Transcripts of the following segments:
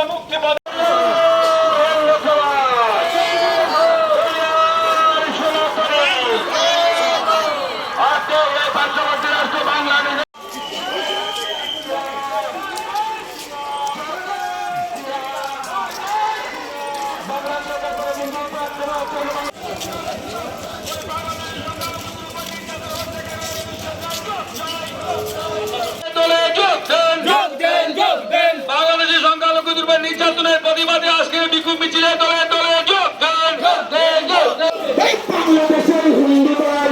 মুক্তি বাংলাদেশের সংখ্যালঘুদের উপর নির্যাতনের প্রতিবাদে আজকে বিক্ষোভ মিছিলে দলে দলে যোগ দেন। বাংলাদেশের হিন্দুদের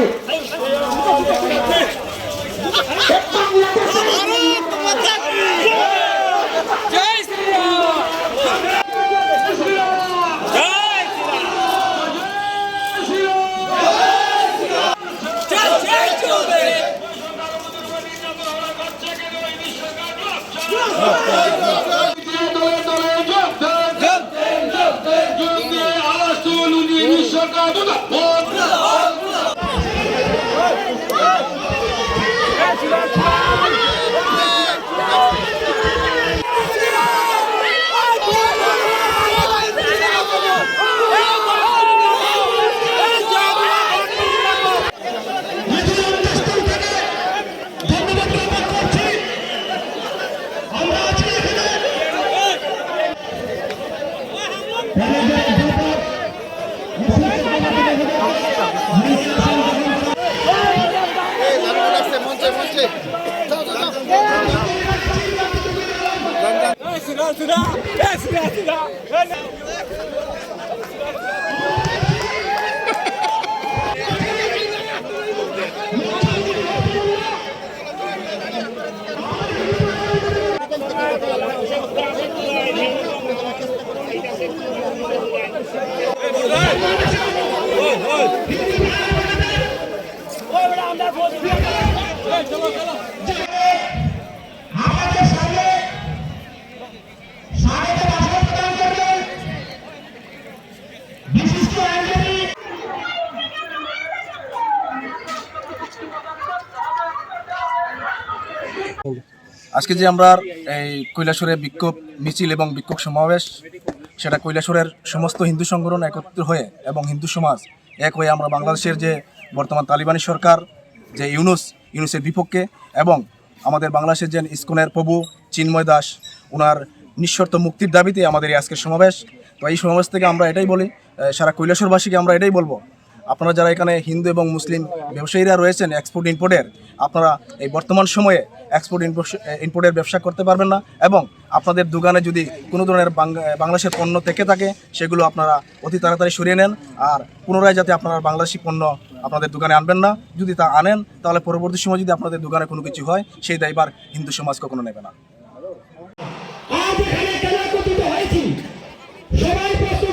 আজকে যে আমরা এই কৈলাসহরে বিক্ষোভ মিছিল এবং বিক্ষোভ সমাবেশ, সেটা কৈলাসহরের সমস্ত হিন্দু সংগঠন একত্রিত হয়ে এবং হিন্দু সমাজ এক হয়ে আমরা বাংলাদেশের যে বর্তমান তালিবানি সরকার যে ইউনুসের বিপক্ষে এবং আমাদের বাংলাদেশের যে ইসকনের প্রভু চিন্ময় দাস ওনার নিঃশর্ত মুক্তির দাবিতে আমাদের এই আজকের সমাবেশ। তো এই সমাবেশ থেকে আমরা এটাই বলি, সারা কৈলাসহরবাসীকে আমরা এটাই বলবো, আপনারা যারা এখানে হিন্দু এবং মুসলিম ব্যবসায়ীরা রয়েছেন এক্সপোর্ট ইম্পোর্টের, আপনারা এই বর্তমান সময়ে এক্সপোর্ট ইম্পোর্টের ব্যবসা করতে পারবেন না এবং আপনাদের দোকানে যদি কোনো ধরনের বাংলাদেশের পণ্য থেকে থাকে সেগুলো আপনারা অতি তাড়াতাড়ি সরিয়ে নেন। আর পুনরায় যাতে আপনারা বাংলাদেশি পণ্য আপনাদের দোকানে আনবেন না। যদি তা আনেন তাহলে পরবর্তী সময় যদি আপনাদের দোকানে কোনো কিছু হয় সেই দায়ভার হিন্দু সমাজ কখনো নেবে না। আজ এখানে কেন একত্রিত হয়েছি? সবাই প্রশ্ন